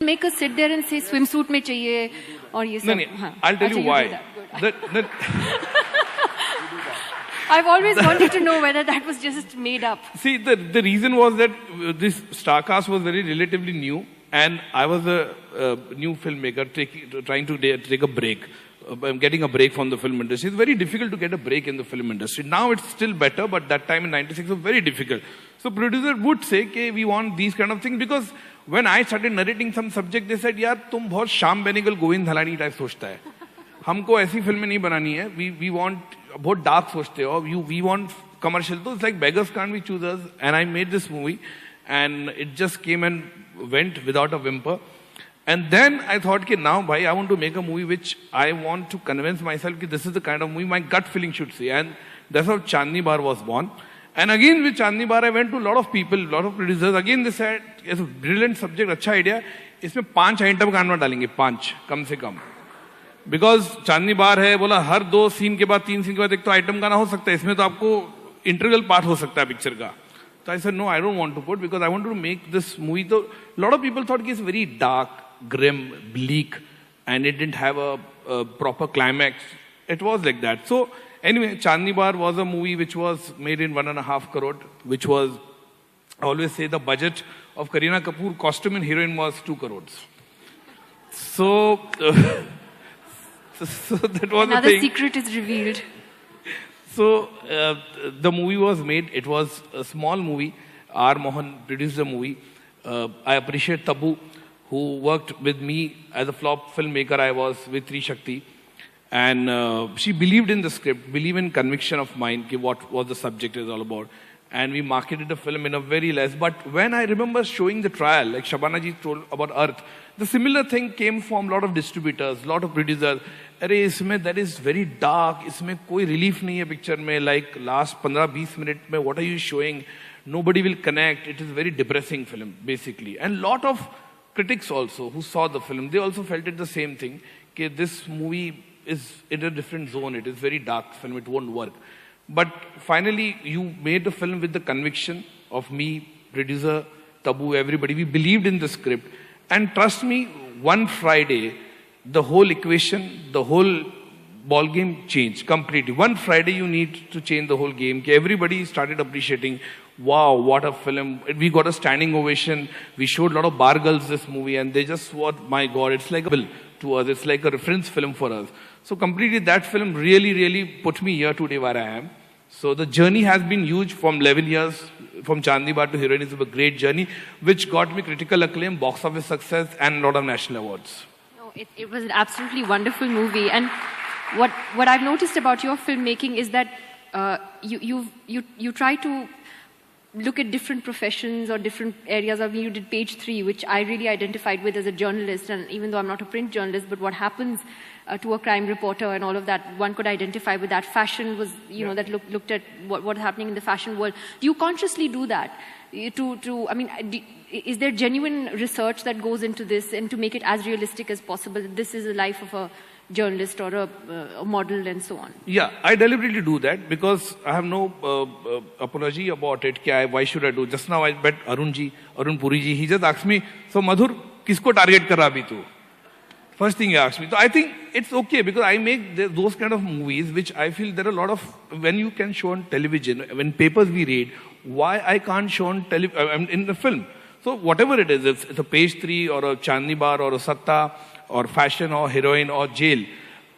Make us sit there and say swimsuit mein chahiye aur ye sab. No, I'll tell you why. I've always wanted to know whether that was just made up. See, the reason was that this star cast was very relatively new, and I was a new filmmaker trying to take a break. Getting a break from the film industry. It's very difficult to get a break in the film industry. Now it's still better, but that time in 96 was very difficult. So producer would say, okay, we want these kind of things, because when I started narrating some subject, they said, yaar, tum bahut Shyam Benegal, Govind Dhalani type sochta hai. हमको ऐसी फिल्में नहीं बनानी है. We want बहुत dark सोचते हो. We want commercial. So it's like beggars can't be choosers. And I made this movie, and it just came and went without a whimper. And then I thought, okay, now, bhai, I want to make a movie which I want to convince myself that this is the kind of movie my gut feeling should see. And that's how Chandni Bar was born. And again, with Chandni Bar, I went to a lot of people, a lot of producers. Again, they said, it's a brilliant subject, अच्छा idea. इसमें 5 item गाना डालेंगे, 5, कम से कम. Because Chandni Bar है, बोला हर 2 scene के बाद 3 scene के बाद एक तो item गाना हो सकता है. इसमें तो आपको integral part हो सकता है picture का. So I said, no, I don't want to put, because I wanted to make this movie. So a lot of people thought it's very dark, grim, bleak, and it didn't have a proper climax. It was like that. So anyway, Chandni Bar was a movie which was made in 1.5 crore, which was, I always say, the budget of Kareena Kapoor costume and heroine was 2 crores. So, so that was Another the thing. secret is revealed. So the movie was made. It was a small movie. R. Mohan produced the movie. I appreciate Tabu, who worked with me as a flop filmmaker. I was with Tri Shakti. And she believed in the script, believed in conviction of mine, what the subject is all about. And we marketed the film in a very less. But when I remember showing the trial, like Shabana ji told about Earth, the similar thing came from a lot of distributors, a lot of producers. अरे इसमें that is very dark, इसमें कोई relief नहीं है picture में, like last 15-20 minutes में what are you showing? Nobody will connect. It is a very depressing film, basically. And lot of critics also who saw the film, they also felt it the same thing, that this movie is in a different zone. It is very dark film. It won't work. But finally, you made the film with the conviction of me, producer, Tabu, everybody. We believed in the script. And trust me, one Friday, the whole equation, the whole ball game changed completely. One Friday, you need to change the whole game. Everybody started appreciating, wow, what a film. We got a standing ovation. We showed a lot of bar girls this movie, and they just thought, my God, it's like a bill to us. It's like a reference film for us. So completely that film really, really put me here today where I am. So the journey has been huge from 11 years, from Chandni Bar to Heroine. It's a great journey, which got me critical acclaim, box office success, and a lot of national awards. No, it was an absolutely wonderful movie. And what I've noticed about your filmmaking is that you try to look at different professions or different areas. I mean, you did Page 3, which I really identified with as a journalist. And even though I'm not a print journalist, but what happens to a crime reporter and all of that, one could identify with that. Fashion was, that looked at what's happening in the fashion world. Do you consciously do that? Is there genuine research that goes into this and to make it as realistic as possible? This is the life of a journalist or a model and so on. Yeah, I deliberately do that because I have no apology about it. Why should I do? Just now I met Arun Puri ji. He just asked me, so Madhur, kisko target kar raha abhi tu? First thing he asked me. So I think it's okay because I make those kind of movies which I feel there are a lot of, when you can show on television, when papers we read, why I can't show on in the film. So whatever it is, it's a Page 3 or a Chandni Bar or a Satta or fashion or heroine or jail,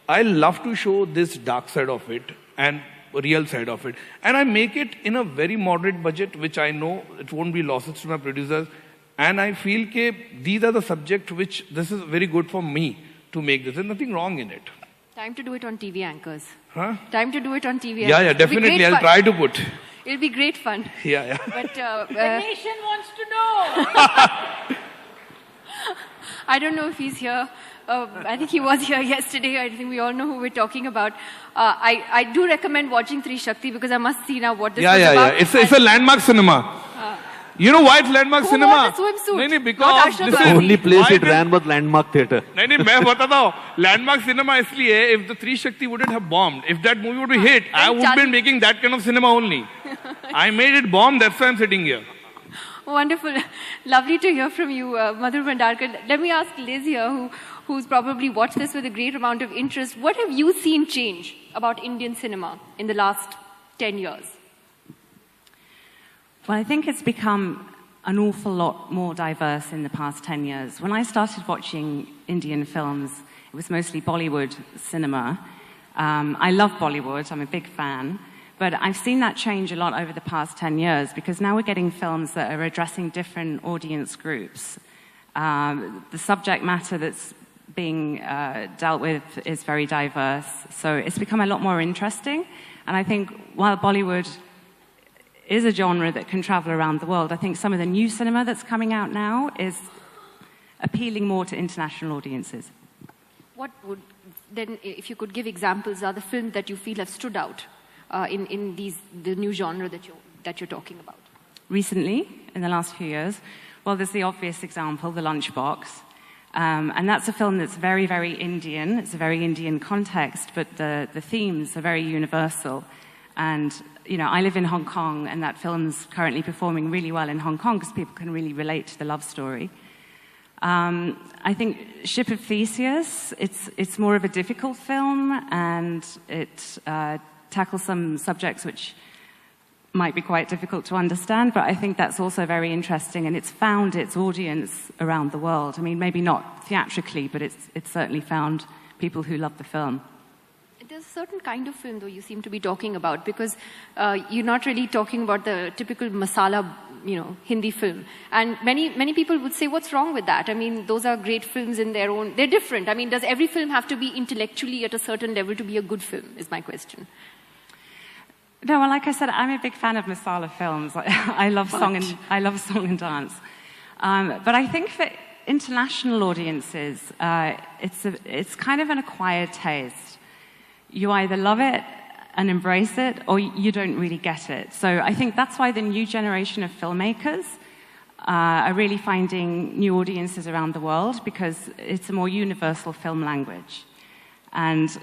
I love to show this dark side of it and real side of it. And I make it in a very moderate budget, which I know it won't be losses to my producers. And I feel that these are the subjects which this is very good for me to make this. There's nothing wrong in it. Time to do it on TV anchors. Huh? Time to do it on TV anchors. Yeah, definitely. I'll try to put. It'll be great fun. Yeah. But the nation wants to know. I don't know if he's here. I think he was here yesterday. I think we all know who we're talking about. I do recommend watching Tri Shakti because I must see now what this is about. Yeah. It's a landmark cinema. You know why it's landmark cinema? Who wore the swimsuit? No, because this is the only place it ran was Landmark Theatre. No, मैं बताता हूँ. Landmark cinema इसलिए, if the Tri Shakti wouldn't have bombed, if that movie would be hit, I would be making that kind of cinema only. I made it bomb, that's why I'm sitting here. Wonderful. Lovely to hear from you, Madhur Bhandarkar. Let me ask Liz here, who's probably watched this with a great amount of interest. What have you seen change about Indian cinema in the last 10 years? Well, I think it's become an awful lot more diverse in the past 10 years. When I started watching Indian films, it was mostly Bollywood cinema. I love Bollywood, I'm a big fan. But I've seen that change a lot over the past 10 years because now we're getting films that are addressing different audience groups. The subject matter that's being dealt with is very diverse. So it's become a lot more interesting. And I think while Bollywood is a genre that can travel around the world, I think some of the new cinema that's coming out now is appealing more to international audiences. What would, then, if you could give examples, are the films that you feel have stood out in the new genre that you're talking about? Recently, in the last few years, well, there's the obvious example, The Lunchbox. And that's a film that's very, very Indian. It's a very Indian context, but the themes are very universal. And, you know, I live in Hong Kong, and that film's currently performing really well in Hong Kong because people can really relate to the love story. I think Ship of Theseus, it's more of a difficult film, and it tackles some subjects which might be quite difficult to understand, but I think that's also very interesting, and it's found its audience around the world. I mean, maybe not theatrically, but it's certainly found people who love the film. There's a certain kind of film, though, you seem to be talking about, because you're not really talking about the typical masala, Hindi film. And many people would say, what's wrong with that? I mean, those are great films in their own. They're different. I mean, does every film have to be intellectually at a certain level to be a good film, is my question. No, well, like I said, I'm a big fan of masala films. I love song and dance. But I think for international audiences, it's kind of an acquired taste. You either love it and embrace it, or you don't really get it. So I think that's why the new generation of filmmakers are really finding new audiences around the world, because it's a more universal film language. And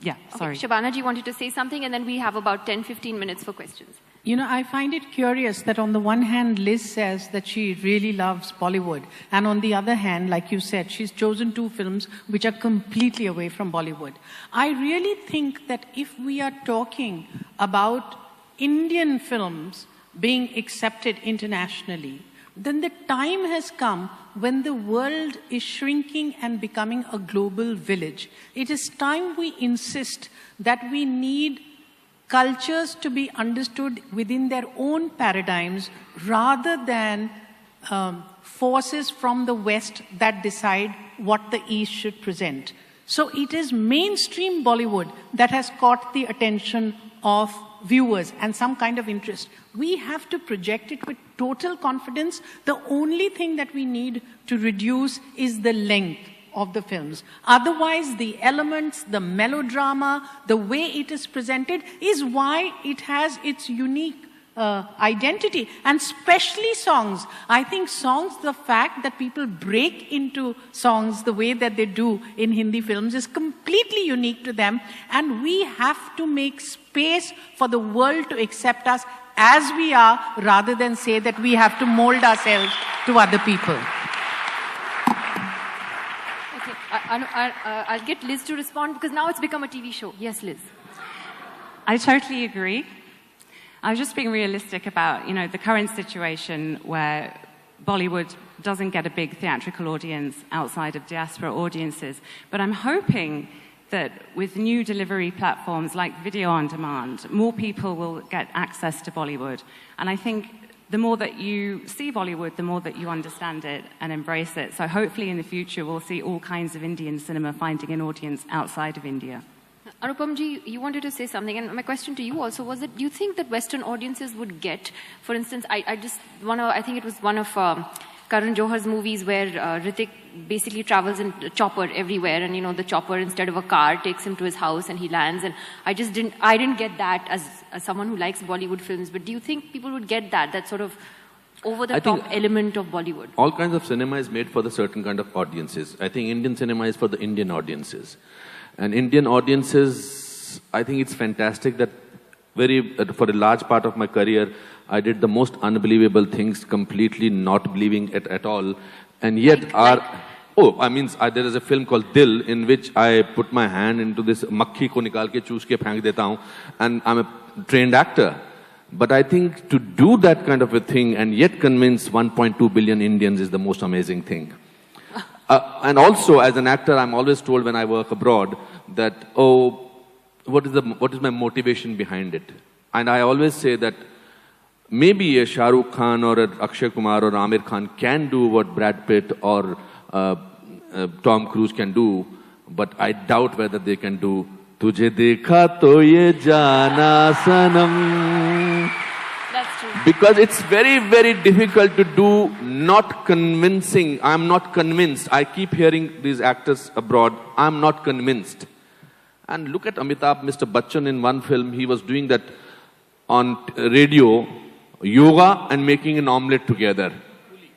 yeah, sorry. Okay, Shabana ji wanted to say something, and then we have about 10-15 minutes for questions. You know, I find it curious that on the one hand, Liz says that she really loves Bollywood. And on the other hand, like you said, she's chosen two films which are completely away from Bollywood. I really think that if we are talking about Indian films being accepted internationally, then the time has come when the world is shrinking and becoming a global village. It is time we insist that we need cultures to be understood within their own paradigms rather than forces from the West that decide what the East should present. So it is mainstream Bollywood that has caught the attention of viewers and some kind of interest. We have to project it with total confidence. The only thing that we need to reduce is the length of the films. Otherwise, the elements, the melodrama, the way it is presented is why it has its unique identity. And especially songs. I think songs, the fact that people break into songs the way that they do in Hindi films is completely unique to them. And we have to make space for the world to accept us as we are, rather than say that we have to mold ourselves to other people. I'll get Liz to respond, because now it's become a TV show. Yes, Liz. I totally agree. I was just being realistic about, the current situation where Bollywood doesn't get a big theatrical audience outside of diaspora audiences. But I'm hoping that with new delivery platforms like video on demand, more people will get access to Bollywood. And I think the more that you see Bollywood, the more that you understand it and embrace it. So hopefully in the future, we'll see all kinds of Indian cinema finding an audience outside of India. Anupam ji, you wanted to say something, and my question to you also was that, do you think that Western audiences would get, for instance, I think it was one of Karan Johar's movies where Hrithik basically travels in a chopper everywhere, and the chopper, instead of a car, takes him to his house and he lands, and I didn't get that as someone who likes Bollywood films. But do you think people would get that sort of over-the-top element of Bollywood? All kinds of cinema is made for the certain kind of audiences. I think Indian cinema is for the Indian audiences. And Indian audiences, I think it's fantastic that for a large part of my career, I did the most unbelievable things, completely not believing it at all. And yet there is a film called Dil, in which I put my hand into this makhi ko nikal ke choose ke phang deta hu, and I'm a trained actor. But I think to do that kind of a thing and yet convince 1.2 billion Indians is the most amazing thing. And also, as an actor, I'm always told when I work abroad that, what is my motivation behind it? And I always say that maybe a Shah Rukh Khan or a Akshay Kumar or Amir Khan can do what Brad Pitt or Tom Cruise can do, but I doubt whether they can do Tujhe dekha to ye jana sanam. That's true. Because it's very, very difficult to do not convincing. I'm not convinced. I keep hearing these actors abroad, I'm not convinced. And look at Amitabh, Mr. Bachchan in one film, he was doing that on radio, yoga and making an omelette together.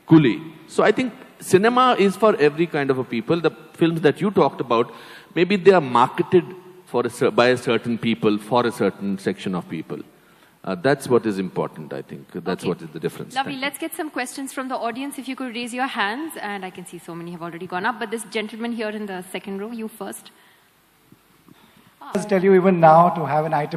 Kuli. So I think cinema is for every kind of a people. The films that you talked about, maybe they are marketed by a certain people for a certain section of people. That's what is important, I think. That's what is the difference. Lovely. Let's get some questions from the audience. If you could raise your hands. And I can see so many have already gone up. But this gentleman here in the second row, you first. I'll tell you even now to have an item.